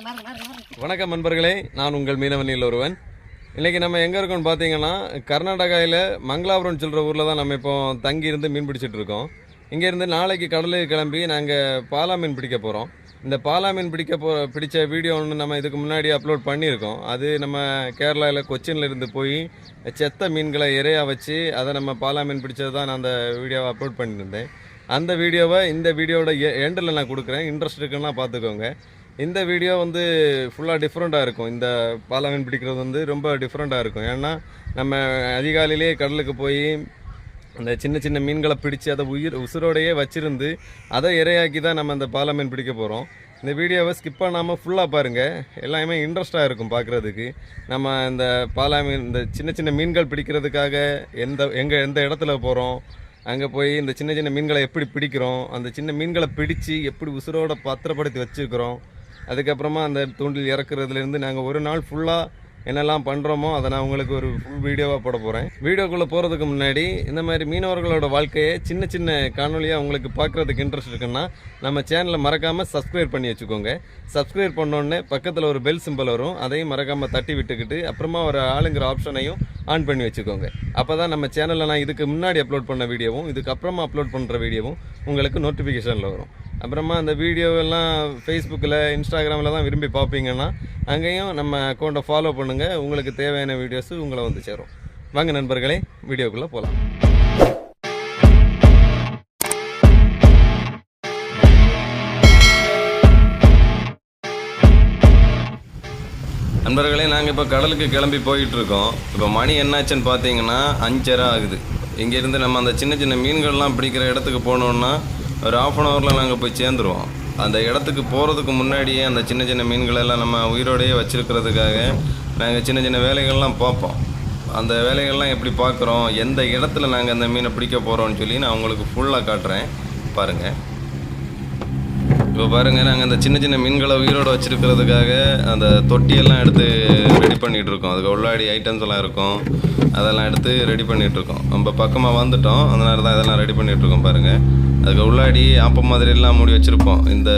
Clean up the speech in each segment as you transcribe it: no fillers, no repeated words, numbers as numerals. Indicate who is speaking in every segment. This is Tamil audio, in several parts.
Speaker 1: வணக்கம் நண்பர்களே, நான் உங்கள் மீனவனில் ஒருவன். இன்றைக்கி நம்ம எங்கே இருக்கோம்னு பார்த்தீங்கன்னா, கர்நாடகாவில் மங்களாபுரம் சொல்கிற ஊரில் தான் நம்ம இப்போ தங்கியிருந்து மீன் பிடிச்சிட்டு இருக்கோம். இங்கேருந்து நாளைக்கு கடலுக்கு கிளம்பி நாங்கள் பாலா மீன் பிடிக்க போகிறோம். இந்த பாலா மீன் பிடிச்ச வீடியோ ஒன்று நம்ம இதுக்கு முன்னாடி அப்லோட் பண்ணியிருக்கோம். அது நம்ம கேரளாவில் கொச்சினில் இருந்து போய் செத்த மீன்களை இறையாக வச்சு அதை நம்ம பாலா மீன் பிடிச்சது தான் நான் அந்த வீடியோவை அப்லோட் பண்ணியிருந்தேன். அந்த வீடியோவை இந்த வீடியோவோட எண்டில் நான் கொடுக்குறேன். இன்ட்ரெஸ்ட் இருக்குன்னா பார்த்துக்கோங்க. இந்த வீடியோ வந்து ஃபுல்லாக டிஃப்ரெண்ட்டாக இருக்கும். இந்த பாலா மீன் பிடிக்கிறது வந்து ரொம்ப டிஃப்ரெண்ட்டாக இருக்கும். ஏன்னா நம்ம அதிகாலையிலே கடலுக்கு போய் அந்த சின்ன சின்ன மீன்களை பிடிச்சி அதை உசுரோடையே வச்சுருந்து அதை இரையாக்கி தான் நம்ம அந்த பாலா மீன் பிடிக்க போகிறோம். இந்த வீடியோவை ஸ்கிப் பண்ணாமல் ஃபுல்லாக பாருங்கள். எல்லாமே இன்ட்ரெஸ்ட்டாக இருக்கும் பார்க்குறதுக்கு. நம்ம இந்த பாலா மீன் இந்த சின்ன சின்ன மீன்கள் பிடிக்கிறதுக்காக எந்த இடத்துல போகிறோம், அங்கே போய் இந்த சின்ன சின்ன மீன்களை எப்படி பிடிக்கிறோம், அந்த சின்ன மீன்களை பிடிச்சி எப்படி உசுரோட பத்திரப்படுத்தி வச்சுருக்கிறோம், அதுக்கப்புறமா அந்த தூண்டில் இறக்குறதுலேருந்து நாங்கள் ஒரு நாள் ஃபுல்லாக என்னெல்லாம் பண்ணுறோமோ அதை நான் உங்களுக்கு ஒரு ஃபுல் வீடியோவாக போட போகிறேன். வீடியோக்குள்ளே போகிறதுக்கு முன்னாடி இந்த மாதிரி மீனவர்களோட வாழ்க்கையை சின்ன சின்ன காணொலியாக உங்களுக்கு பார்க்குறதுக்கு இன்ட்ரெஸ்ட் இருக்குன்னா நம்ம சேனலை மறக்காமல் சப்ஸ்கிரைப் பண்ணி வச்சுக்கோங்க. சப்ஸ்கிரைப் பண்ணோடனே பக்கத்தில் ஒரு பெல் சிம்பிள் வரும், அதையும் மறக்காமல் தட்டி விட்டுக்கிட்டு அப்புறமா ஒரு ஆளுங்கிற ஆப்ஷனையும் ஆன் பண்ணி வச்சுக்கோங்க. அப்போ தான் நம்ம சேனலில் நான் இதுக்கு முன்னாடி அப்லோட் பண்ண வீடியோவும் இதுக்கப்புறமா அப்லோட் பண்ணுற வீடியோவும் உங்களுக்கு நோட்டிஃபிகேஷனில் வரும். அப்புறமா அந்த வீடியோவெல்லாம் ஃபேஸ்புக்கில் இன்ஸ்டாகிராமில் தான் விரும்பி பார்ப்பீங்கன்னா அங்கேயும் நம்ம அக்கௌண்ட்டை ஃபாலோ பண்ணுங்கள். உங்களுக்கு தேவையான வீடியோஸு உங்களை வந்து சேரும். வாங்க நண்பர்களே, வீடியோக்குள்ளே போகலாம். நண்பர்களே, நாங்கள் இப்போ கடலுக்கு கிளம்பி போயிட்டுருக்கோம். இப்போ மணி என்னாச்சுன்னு பார்த்தீங்கன்னா 5:30 ஆகுது. இங்கேருந்து நம்ம அந்த சின்ன சின்ன மீன்கள்லாம் பிடிக்கிற இடத்துக்கு போனோன்னா ஒரு 1/2 ஹவரில் நாங்கள் போய் சேர்ந்துருவோம். அந்த இடத்துக்கு போகிறதுக்கு முன்னாடியே அந்த சின்ன சின்ன மீன்களெல்லாம் நம்ம உயிரோடையே வச்சுருக்கிறதுக்காக நாங்கள் சின்ன சின்ன வேலைகள்லாம் பார்ப்போம். அந்த வேலைகள்லாம் எப்படி பார்க்குறோம், எந்த இடத்துல நாங்கள் அந்த மீனை பிடிக்க போகிறோம்னு சொல்லி நான் உங்களுக்கு ஃபுல்லாக காட்டுறேன் பாருங்கள். இப்போ பாருங்கள், நாங்கள் அந்த சின்ன சின்ன மீன்களை உயிரோடு வச்சுருக்கிறதுக்காக அந்த தொட்டியெல்லாம் எடுத்து ரெடி பண்ணிகிட்ருக்கோம். அதுக்கு உள்ளாடி ஐட்டம்ஸ் எல்லாம் இருக்கும், அதெல்லாம் எடுத்து ரெடி பண்ணிகிட்ருக்கோம். நம்ம பக்கமாக வந்துட்டோம், அதனால தான் இதெல்லாம் ரெடி பண்ணிகிட்ருக்கோம் பாருங்கள். அதுக்கு உள்ளாடி ஆப்பம் மாதிரிலாம் மூடி வச்சுருப்போம். இந்த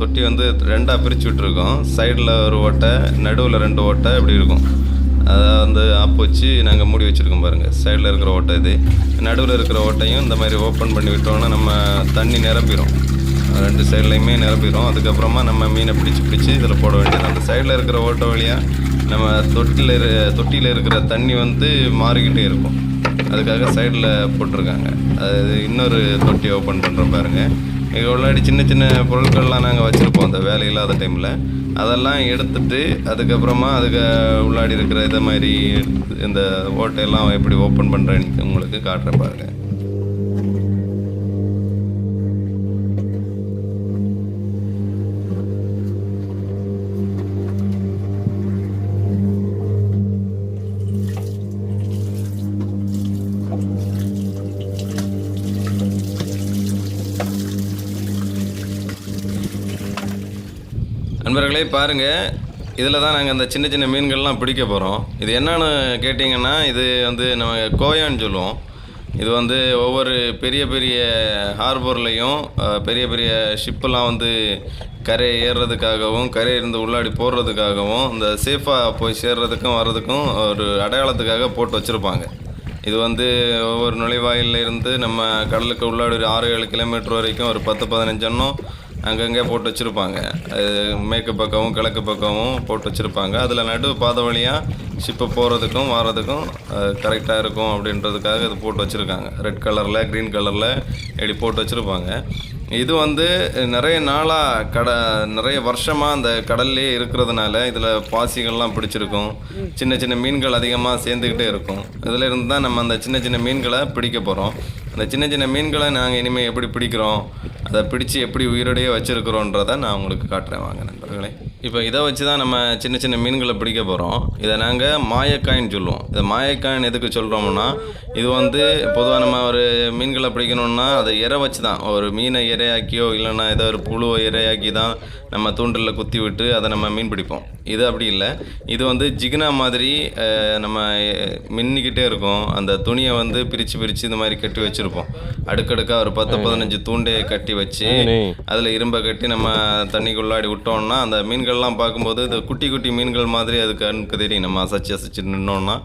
Speaker 1: தொட்டி வந்து 2ஆக பிரித்து விட்டுருக்கோம். சைடில் ஒரு ஓட்டை, நடுவில் 2 ஓட்டை இப்படி இருக்கும். அதை வந்து ஆப்பு வச்சு நாங்கள் மூடி வச்சுருக்கோம் பாருங்கள். சைடில் இருக்கிற ஓட்டை இது, நடுவில் இருக்கிற ஓட்டையும் இந்த மாதிரி ஓப்பன் பண்ணி விட்டோன்னா நம்ம தண்ணி நிரம்பிடும். 2 சைட்லையுமே நிரம்பிடும். அதுக்கப்புறமா நம்ம மீனை பிடிச்சி இதில் போட வேண்டியது. அந்த சைடில் இருக்கிற ஓட்டை வழியாக நம்ம தொட்டியில் இருக்கிற தண்ணி வந்து மாறிக்கிட்டே இருக்கும். அதுக்காக சைடில் போட்டிருக்காங்க. அது இன்னொரு தொட்டி ஓப்பன் பண்ணுறோம் பாருங்கள். இங்கே உள்ளாடி சின்ன சின்ன பொருட்கள்லாம் நாங்கள் வச்சுருப்போம் அந்த வேலை இல்லாத டைமில். அதெல்லாம் எடுத்துட்டு அதுக்கப்புறமா அதுக்கு உள்ளாடி இருக்கிற இதை மாதிரி இந்த ஓட்டையெல்லாம் எப்படி ஓப்பன் பண்ணுறேன்னு உங்களுக்கு காட்டுறேன் பாருங்கள். நண்பர்களே பாருங்கள், இதில் தான் நாங்கள் அந்த சின்ன சின்ன மீன்கள்லாம் பிடிக்க போகிறோம். இது என்னன்னு கேட்டிங்கன்னா, இது வந்து நம்ம கோயான்னு சொல்லுவோம். இது வந்து ஒவ்வொரு பெரிய பெரிய ஹார்பர்லேயும் பெரிய பெரிய ஷிப்பெல்லாம் வந்து கரை ஏறுறதுக்காகவும் கரையிருந்து உள்ளாடி போடுறதுக்காகவும் இந்த சேஃபாக போய் சேர்றதுக்கும் வர்றதுக்கும் ஒரு அடையாளத்துக்காக போட்டு வச்சுருப்பாங்க. இது வந்து ஒவ்வொரு நுழைவாயிலில் இருந்து நம்ம கடலுக்கு உள்ளாடி ஒரு 6-7 கிலோமீட்டர் வரைக்கும் ஒரு 10-15 எண்ணம் அங்கங்கே போட்டு வச்சுருப்பாங்க. அது மேற்கு பக்கமும் கிழக்கு பக்கமும் போட்டு வச்சுருப்பாங்க. அதில் நடு பாதை வழியாக ஷிப்பை போகிறதுக்கும் வாரதுக்கும் கரெக்டாக இருக்கும் அப்படின்றதுக்காக இது போட்டு வச்சுருக்காங்க. ரெட் கலரில் க்ரீன் கலரில் இப்படி போட்டு வச்சுருப்பாங்க. இது வந்து நிறைய நாளாக நிறைய வருஷமாக அந்த கடல்லே இருக்கிறதுனால இதில் பாசிகள்லாம் பிடிச்சிருக்கும். சின்ன சின்ன மீன்கள் அதிகமாக சேர்ந்துக்கிட்டே இருக்கும். இதில் இருந்து தான் நம்ம அந்த சின்ன சின்ன மீன்களை பிடிக்க போகிறோம். அந்த சின்ன சின்ன மீன்களை நாங்கள் இனிமேல் எப்படி பிடிக்கிறோம், அதை பிடிச்சி எப்படி உயிரோடையே வச்சுருக்கிறோன்றதை நான் உங்களுக்கு காட்டுறேன் வாங்க நண்பர்களே. இப்போ இதை வச்சு தான் நம்ம சின்ன சின்ன மீன்களை பிடிக்க போகிறோம். இதை நாங்கள் மாயக்காயின்னு சொல்லுவோம். இதை மாயக்காயின் எதுக்கு சொல்கிறோம்னா, இது வந்து பொதுவாக நம்ம ஒரு மீன்களை பிடிக்கணுன்னா அதை இறை வச்சு தான், ஒரு மீனை இரையாக்கியோ இல்லைன்னா ஏதோ ஒரு புழுவை இரையாக்கி தான் நம்ம தூண்டிலில் குத்தி விட்டு அதை நம்ம மீன் பிடிப்போம். இது அப்படி இல்லை. இது வந்து ஜிகினா மாதிரி நம்ம மின்னிக்கிட்டே இருக்கும். அந்த துணியை வந்து பிரித்து இந்த மாதிரி கட்டி வச்சுருப்போம். அடுக்கடுக்காக ஒரு 10-15 தூண்டையை கட்டி வச்சு அதில் இரும்பை கட்டி நம்ம தண்ணிக்குள்ளாடி விட்டோம்னா அந்த மீன்கள்லாம் பார்க்கும்போது இது குட்டி குட்டி மீன்கள் மாதிரி அது கண்ணுக்கு தெரியும். நம்ம அசைச்சு நின்னோன்னா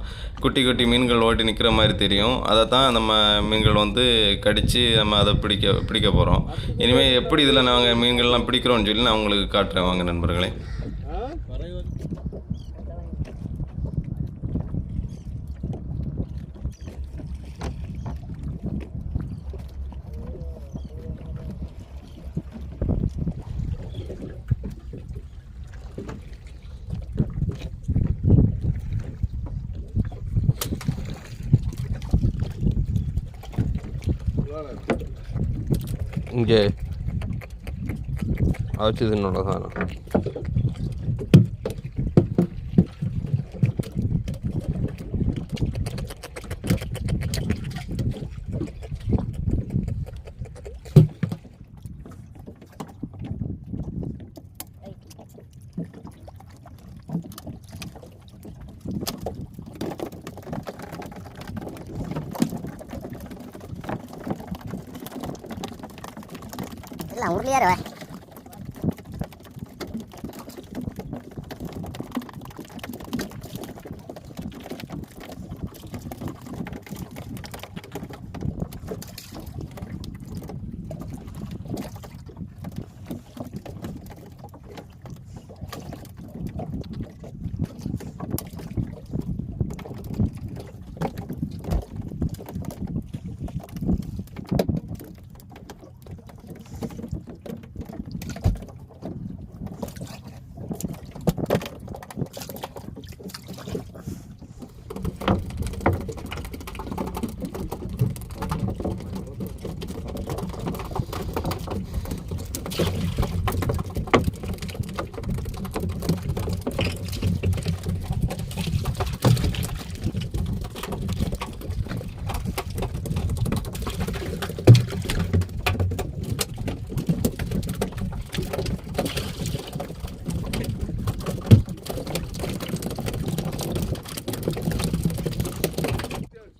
Speaker 1: குட்டி குட்டி மீன்கள் ஓட்டி நிற்கிற மாதிரி தெரியும். அதை தான் நம்ம மீன்கள் வந்து கடித்து நம்ம அதை பிடிக்க போகிறோம். இனிமேல் எப்படி இதில் நாங்கள் மீன்கள்லாம் பிடிக்கிறோம்னு சொல்லி நான் உங்களுக்கு காட்டுறேன் வாங்க நண்பர்களே. இங்கே ஆச்சு என்னோட சாதனம்.
Speaker 2: எல்லாம் உருளையாரு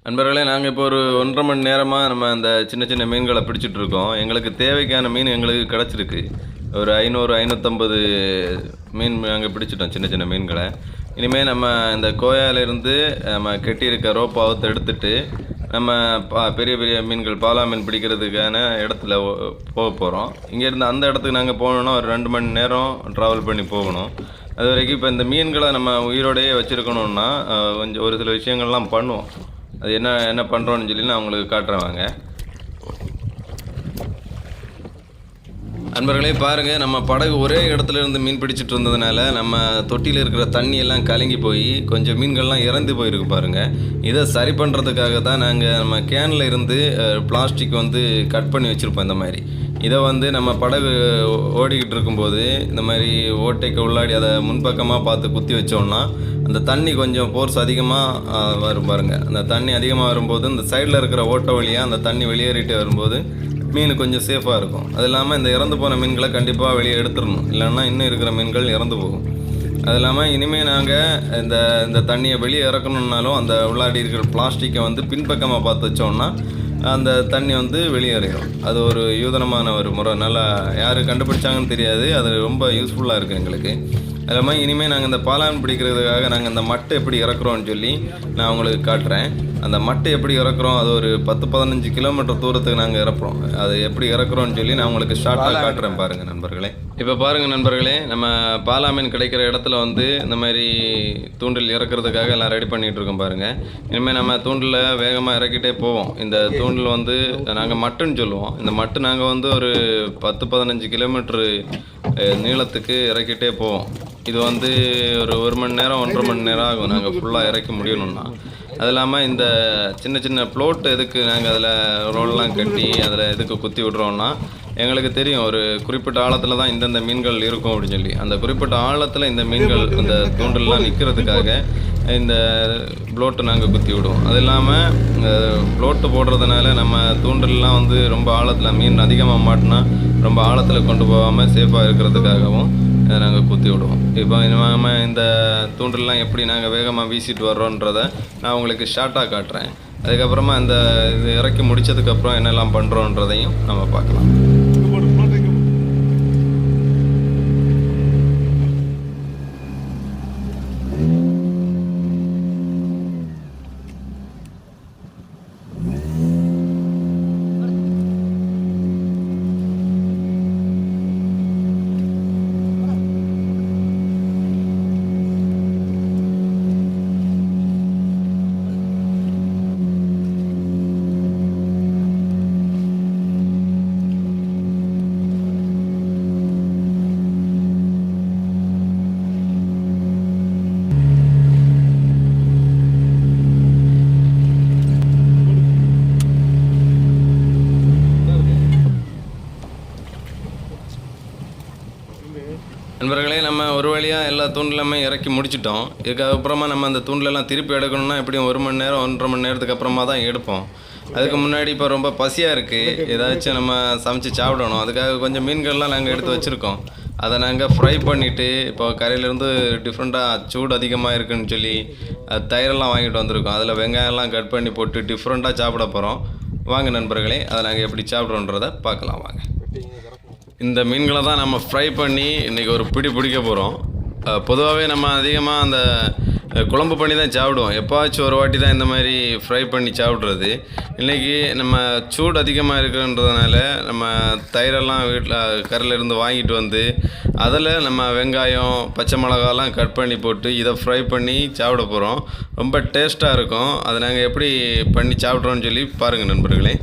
Speaker 1: நண்பர்களே, நாங்கள் இப்போ ஒரு 1.5 மணி நேரமாக நம்ம அந்த சின்ன சின்ன மீன்களை பிடிச்சிட்ருக்கோம். எங்களுக்கு தேவைக்கான மீன் எங்களுக்கு கிடச்சிருக்கு. ஒரு 500-550 மீன் நாங்கள் பிடிச்சிட்டோம், சின்ன சின்ன மீன்களை. இனிமேல் நம்ம இந்த கோயாலேருந்து நம்ம கெட்டியிருக்க ரோப்பை அவுத்து எடுத்துட்டு நம்ம பெரிய பெரிய மீன்கள் பாலா மீன் பிடிக்கிறதுக்கான இடத்துல போக போகிறோம். இங்கேருந்து அந்த இடத்துக்கு நாங்கள் போகணுன்னா ஒரு 2 மணி நேரம் ட்ராவல் பண்ணி போகணும். அது வரைக்கும் இப்போ இந்த மீன்களை நம்ம உயிரோடையே வச்சுருக்கணுன்னா கொஞ்சம் ஒரு சில விஷயங்கள்லாம் பண்ணுவோம். அது என்ன பண்ணுறோன்னு சொல்லி நான் உங்களுக்கு காட்டுறேன் வாங்க. நண்பர்களே பாருங்கள், நம்ம படகு ஒரே இடத்துல இருந்து மீன் பிடிச்சிட்டு இருந்ததுனால நம்ம தொட்டியில் இருக்கிற தண்ணி எல்லாம் கலங்கி போய் கொஞ்சம் மீன்கள்லாம் இறந்து போயிருக்கு பாருங்கள். இதை சரி பண்ணுறதுக்காக தான் நம்ம கேனில் இருந்து பிளாஸ்டிக் வந்து கட் பண்ணி வச்சுருப்போம். இந்த மாதிரி இதை நம்ம படகு ஓடிக்கிட்டு இருக்கும்போது இந்த மாதிரி ஓட்டைக்கு உள்ளாடி அதை முன்பக்கமாக பார்த்து குத்தி வச்சோம்னா அந்த தண்ணி கொஞ்சம் ஃபோர்ஸ் அதிகமாக வரும் பாருங்கள். அந்த தண்ணி அதிகமாக வரும்போது இந்த சைடில் இருக்கிற ஓட்டை வழியாக அந்த தண்ணி வெளியேறிட்டு வரும்போது மீன் கொஞ்சம் சேஃபாக இருக்கும். அது இல்லாமல் இந்த இறந்து போன மீன்களை கண்டிப்பாக வெளியே எடுத்துடணும், இல்லைன்னா இன்னும் இருக்கிற மீன்கள் இறந்து போகும். அது இல்லாமல் இனிமேல் நாங்கள் இந்த தண்ணியை வெளியே இறக்கணுன்னாலும் அந்த உள்ளாடி இருக்கிற பிளாஸ்டிக்கை பின்பக்கமாக பார்த்து வச்சோம்னா அந்த தண்ணி வெளியேறிடும். அது ஒரு யூதனமான ஒரு முறை. நல்லா யார் கண்டுபிடிச்சாங்கன்னு தெரியாது, அது ரொம்ப யூஸ்ஃபுல்லாக இருக்குது எங்களுக்கு. அது இல்லாமல் இனிமேல் நாங்கள் இந்த பாலான் பிடிக்கிறதுக்காக நாங்கள் இந்த மட்டை எப்படி இறக்குறோன்னு சொல்லி நான் உங்களுக்கு காட்டுறேன். அந்த மட்டை எப்படி இறக்குறோம், அது ஒரு 10-15 கிலோமீட்டர் தூரத்துக்கு நாங்கள் இறக்குறோம். அது எப்படி இறக்குறோன்னு சொல்லி நான் உங்களுக்கு ஷார்ட்டாக காட்டுறேன் பாருங்கள் நண்பர்களே. இப்போ பாருங்கள் நண்பர்களே, நம்ம பாலா மீன் கிடைக்கிற இடத்துல இந்த மாதிரி தூண்டில் இறக்குறதுக்காக எல்லாம் ரெடி பண்ணிகிட்டு இருக்கோம் பாருங்கள். இனிமேல் நம்ம தூண்டில் வேகமாக இறக்கிட்டே போவோம். இந்த தூண்டில் நாங்கள் மட்டுன்னு சொல்லுவோம். இந்த மட்டு நாங்கள் ஒரு 10-15 கிலோமீட்ரு நீளத்துக்கு இறக்கிட்டே போவோம். இது ஒரு 1 மணி நேரம் 1.5 மணி நேரம் ஆகும் நாங்கள் ஃபுல்லாக இறக்கி முடியணும்னா. அது இல்லாமல் இந்த சின்ன சின்ன ப்ளோட் எதுக்கு நாங்கள் அதில் ரோல்லாம் கட்டி அதில் எதுக்கு குத்தி விட்றோன்னா எங்களுக்கு தெரியும் ஒரு குறிப்பிட்ட ஆழத்தில் தான் இந்தந்த மீன்கள் இருக்கும் அப்படின்னு சொல்லி. அந்த குறிப்பிட்ட ஆழத்தில் இந்த மீன்கள் இந்த தூண்டல்லாம் நிற்கிறதுக்காக இந்த ப்ளோட்டு நாங்கள் குத்தி விடுவோம். அது இல்லாமல் ப்ளோட்டு போடுறதுனால நம்ம தூண்டல்லாம் ரொம்ப ஆழத்தில் மீன் அதிகமாக மாட்டினா ரொம்ப ஆழத்தில் கொண்டு போகாமல் சேஃபாக இருக்கிறதுக்காகவும் இதை நாங்கள் குத்தி விடுவோம். இப்போ நம்ம இந்த தூண்டல்லாம் எப்படி நாங்கள் வேகமாக வீசிட்டு வர்றோன்றதை நான் உங்களுக்கு ஷார்ட்டாக காட்டுறேன். அதுக்கப்புறமா இது இறக்கி முடித்ததுக்கப்புறம் என்னெல்லாம் பண்ணுறோன்றதையும் நம்ம பார்க்கலாம். நண்பர்களே, நம்ம ஒரு வழியாக எல்லா தூண்டிலுமே இறக்கி முடிச்சிட்டோம். இதுக்கப்புறமா நம்ம அந்த தூண்டிலெல்லாம் திருப்பி எடுக்கணும்னா எப்படியும் 1 மணி நேரம் 1.5 மணி நேரத்துக்கு அப்புறமா தான் எடுப்போம். அதுக்கு முன்னாடி இப்போ ரொம்ப பசியாக இருக்குது, ஏதாச்சும் நம்ம சமைச்சு சாப்பிடணும். அதுக்காக கொஞ்சம் மீன்கள்லாம் நாங்கள் எடுத்து வச்சுருக்கோம். அதை நாங்கள் ஃப்ரை பண்ணிவிட்டு இப்போ கரையிலேருந்து டிஃப்ரெண்ட்டாக சூடு அதிகமாக இருக்குதுன்னு சொல்லி தயிரெல்லாம் வாங்கிட்டு வந்திருக்கோம். அதில் வெங்காயம்லாம் கட் பண்ணி போட்டு டிஃப்ரெண்ட்டாக சாப்பிட போகிறோம். வாங்க நண்பர்களே, அதை நாங்கள் எப்படி சாப்பிட்றோன்றதை பார்க்கலாம் வாங்க. இந்த மீன்களை தான் நம்ம ஃப்ரை பண்ணி இன்றைக்கி ஒரு பிடிக்க போகிறோம். பொதுவாகவே நம்ம அதிகமாக அந்த குழம்பு பண்ணி தான் சாப்பிடுவோம். எப்போவாச்சும் ஒரு வாட்டி தான் இந்த மாதிரி ஃப்ரை பண்ணி சாப்பிட்றது. இன்றைக்கி நம்ம சூடு அதிகமாக இருக்குன்றதுனால நம்ம தயிரெல்லாம் வீட்டில் கரையிலேருந்து வாங்கிட்டு வந்து அதில் நம்ம வெங்காயம் பச்சை மிளகாலாம் கட் பண்ணி போட்டு இதை ஃப்ரை பண்ணி சாப்பிட போகிறோம். ரொம்ப டேஸ்ட்டாக இருக்கும். அதை நாங்கள் எப்படி பண்ணி சாப்பிட்றோன்னு சொல்லி பாருங்கள் நண்பர்களே.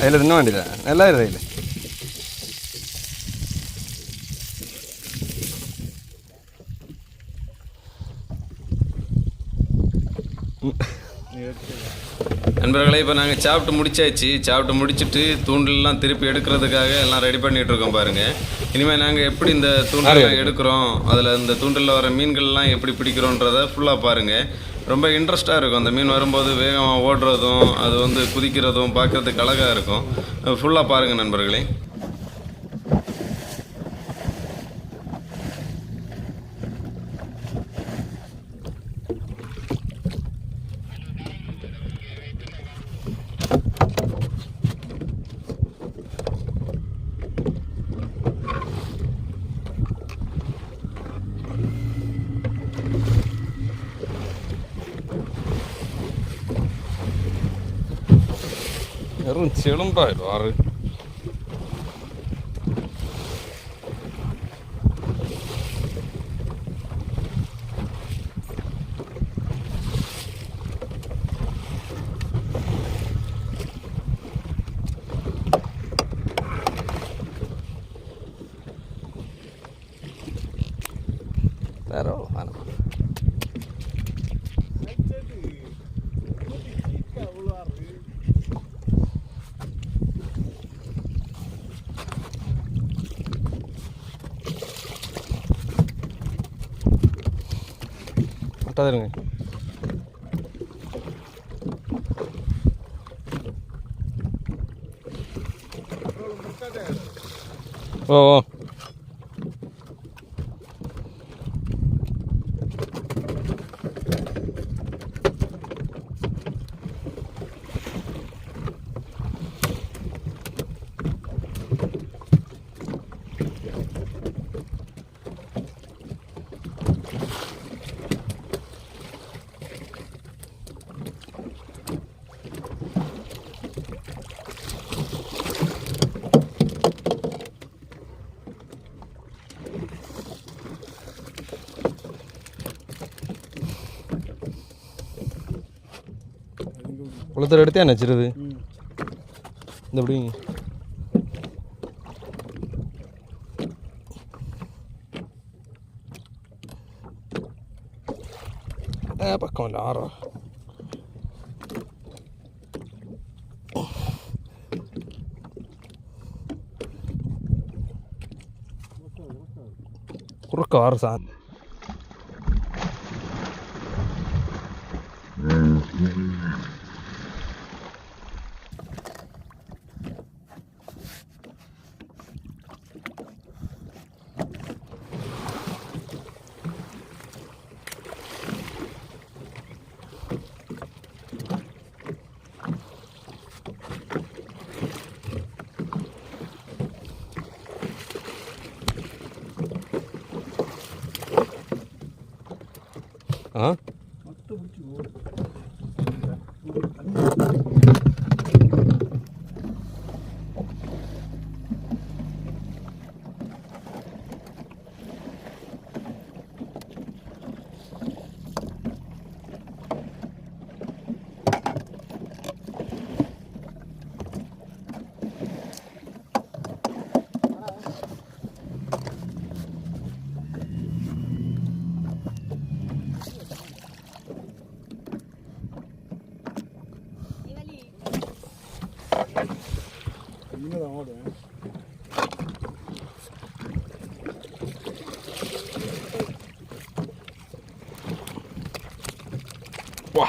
Speaker 1: അതിൽ തിന്നാൻ വേണ്ടിയില്ല, നല്ല ഇതയില്ല. நண்பர்களே, இப்போ நாங்கள் சாப்பிட்டு முடிச்சாச்சு. சாப்பிட்டு முடிச்சுட்டு தூண்டிலெலாம் திருப்பி எடுக்கிறதுக்காக எல்லாம் ரெடி பண்ணிகிட்ருக்கோம் பாருங்கள். இனிமேல் நாங்கள் எப்படி இந்த தூண்டிலாம் எடுக்கிறோம், அதில் இந்த தூண்டிலில் வர மீன்கள்லாம் எப்படி பிடிக்கிறோன்றதை ஃபுல்லாக பாருங்கள். ரொம்ப இன்ட்ரெஸ்ட்டாக இருக்கும். அந்த மீன் வரும்போது வேகமாக ஓடுறதும் அது வந்து குதிக்கிறதும் பார்க்குறதுக்கு அழகாக இருக்கும். ஃபுல்லாக பாருங்கள் நண்பர்களே. വെറും ചെളുമ്പായിരുന്നു ആറ്. വേറെ விட்டாதுருங்க. ஓ ஓ குளத்தில் எடுத்தே நினச்சிருது. இந்த எப்படிங்க பக்கம் இல்லை ஆறா. குறுக்க ஆறு சார். ஆ வா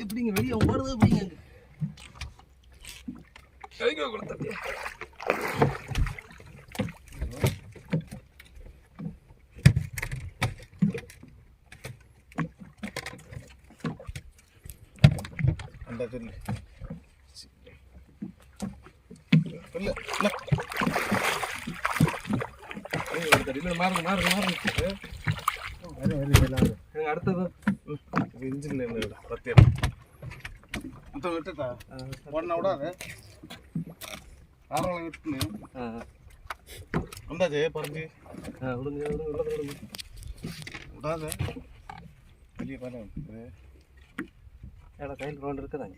Speaker 1: எப்படிங்க வெளியே ஓடுறது எப்படிங்க கைக்கு கொடுத்தே அந்த சொல்லு இல்ல இல்ல மாறுங்க அடுத்தது இன்ஜின்ல என்ன பத்தியம் மொத்தம் விட்டுட்டா உடனே விடாது ஆரம்பம் விட்டுன்னு வந்தாச்சு பறிஞ்சு விடாத வெளியே பாரு ஏடா கையில் ரவுண்ட் இருக்குதான்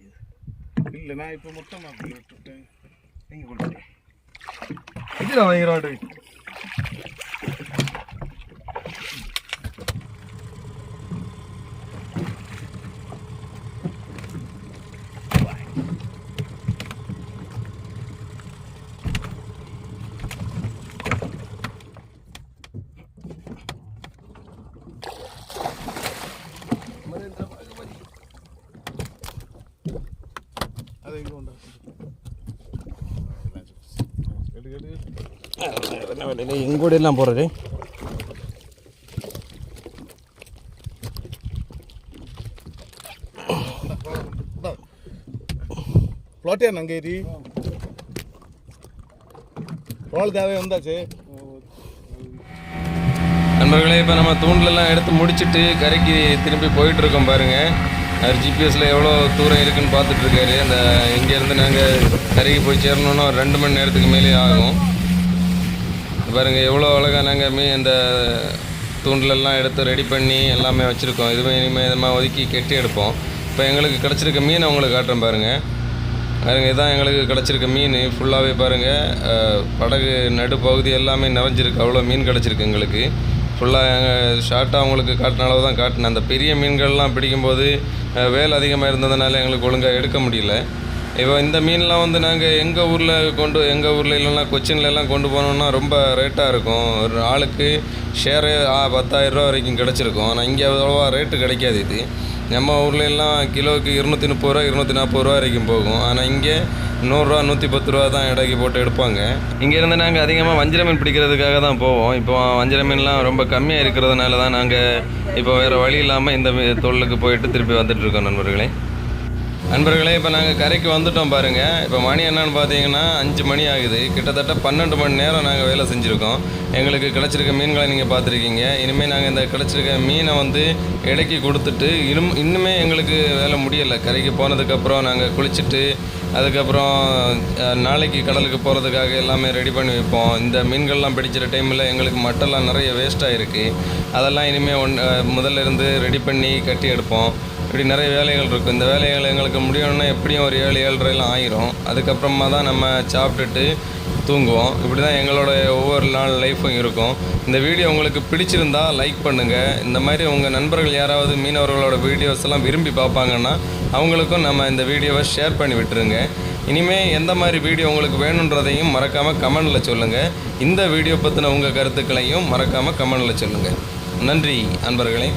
Speaker 1: இல்லை நான் இப்போ மொத்தம் அப்படி விட்டுட்டேன் நீங்கள் கொடுத்துட்டேன் இதுதான் வாங்கி ரவுண்டு எங்கூட எல்லாம் போகிறது ஃப்ளோட்டே நங்கேரி ரோல் தேவை வந்தாச்சு நண்பர்களே. இப்போ நம்ம தூண்டிலெல்லாம் எடுத்து முடிச்சுட்டு கரைக்கு திரும்பி போயிட்டுருக்கோம் பாருங்கள். அவர் ஜிபிஎஸில் எவ்வளோ தூரம் இருக்குதுன்னு பார்த்துட்ருக்காரு. அந்த இங்கேருந்து நாங்கள் கரைக்கு போய் சேரணுன்னா ஒரு 2 மணி நேரத்துக்கு மேலே ஆகும். பாருங்கள் எவ்வளோ அழகாக நாங்கள் இந்த தூண்டிலெல்லாம் எடுத்து ரெடி பண்ணி எல்லாமே வச்சுருக்கோம். இதுவே இனிமேல் இதமாக ஒதுக்கி கெட்டி எடுப்போம். இப்போ எங்களுக்கு கிடச்சிருக்க மீன் உங்களுக்கு காட்டுறேன் பாருங்கள். பாருங்கள் இதுதான் எங்களுக்கு கிடச்சிருக்க மீன். ஃபுல்லாகவே பாருங்கள் படகு நடுப்பகுதி எல்லாமே நிறைஞ்சிருக்கு. அவ்வளோ மீன் கிடச்சிருக்கு எங்களுக்கு. ஃபுல்லாக ஷார்ட்டாக உங்களுக்கு காட்டின அளவு தான் காட்டினேன். அந்த பெரிய மீன்கள்லாம் பிடிக்கும்போது வேலை அதிகமாக இருந்ததுனால எங்களுக்கு ஒழுங்காக எடுக்க முடியல. இப்போ இந்த மீன்லாம் வந்து நாங்கள் எங்கள் ஊரில் இல்லைன்னா கொச்சின்லலாம் கொண்டு போனோம்னா ரொம்ப ரேட்டாக இருக்கும். ஒரு ஆளுக்கு ஷேரே 10,000 ரூபா வரைக்கும் கிடச்சிருக்கும். ஆனால் இங்கே அவ்வளோவா ரேட்டு கிடைக்காது. இது நம்ம ஊரில் எல்லாம் கிலோவுக்கு 230 ரூபா 240 ரூபா வரைக்கும் போகும். ஆனால் இங்கே 100 ரூபா 110 ரூபா தான் இடைக்கு போட்டு எடுப்பாங்க. இங்கேருந்து நாங்கள் அதிகமாக வஞ்சிர மீன் பிடிக்கிறதுக்காக தான் போவோம். இப்போ வஞ்சிர மீன்லாம் ரொம்ப கம்மியாக இருக்கிறதுனால தான் நாங்கள் இப்போ வேறு வழி இல்லாமல் இந்த தொழிலுக்கு போயிட்டு திருப்பி வந்துட்டுருக்கோம் நண்பர்களே. இப்போ நாங்கள் கரைக்கு வந்துட்டோம் பாருங்கள். இப்போ மணி என்னன்னு பார்த்தீங்கன்னா 5 மணி ஆகுது. கிட்டத்தட்ட 12 மணி நேரம் நாங்கள் வேலை செஞ்சுருக்கோம். எங்களுக்கு கிடச்சிருக்க மீன்களை நீங்கள் பார்த்துருக்கீங்க. இனிமேல் நாங்கள் இந்த கிடச்சிருக்க மீனை வந்து இடைக்கு கொடுத்துட்டு இன்னுமே எங்களுக்கு வேலை முடியலை. கரைக்கு போனதுக்கப்புறம் நாங்கள் குளிச்சுட்டு அதுக்கப்புறம் நாளைக்கு கடலுக்கு போகிறதுக்காக எல்லாமே ரெடி பண்ணி வைப்போம். இந்த மீன்கள்லாம் பிடிக்கிற டைமில் எங்களுக்கு மட்டெல்லாம் நிறைய வேஸ்ட்டாக இருக்குது. அதெல்லாம் இனிமேல் முதல்ல இருந்து ரெடி பண்ணி கட்டி எடுப்போம். இப்படி நிறைய வேலைகள் இருக்கும். இந்த வேலைகள் எங்களுக்கு முடியணும்னா எப்படியும் ஒரு 7-7:30 ஆயிரும். அதுக்கப்புறமா தான் நம்ம சாப்பிட்டுட்டு தூங்குவோம். இப்படி தான் எங்களோட ஒவ்வொரு நாள் லைஃப்பும் இருக்கும். இந்த வீடியோ உங்களுக்கு பிடிச்சிருந்தா லைக் பண்ணுங்கள். இந்த மாதிரி உங்கள் நண்பர்கள் யாராவது மீனவர்களோட வீடியோஸ் எல்லாம் விரும்பி பார்ப்பாங்கன்னா அவங்களுக்கும் நம்ம இந்த வீடியோவை ஷேர் பண்ணி விட்டுருங்க. இனிமேல் எந்த மாதிரி வீடியோ உங்களுக்கு வேணுன்றதையும் மறக்காமல் கமெண்டில் சொல்லுங்கள். இந்த வீடியோ பற்றின உங்கள் கருத்துக்களையும் மறக்காமல் கமெண்டில் சொல்லுங்கள். நன்றி அன்பர்களே.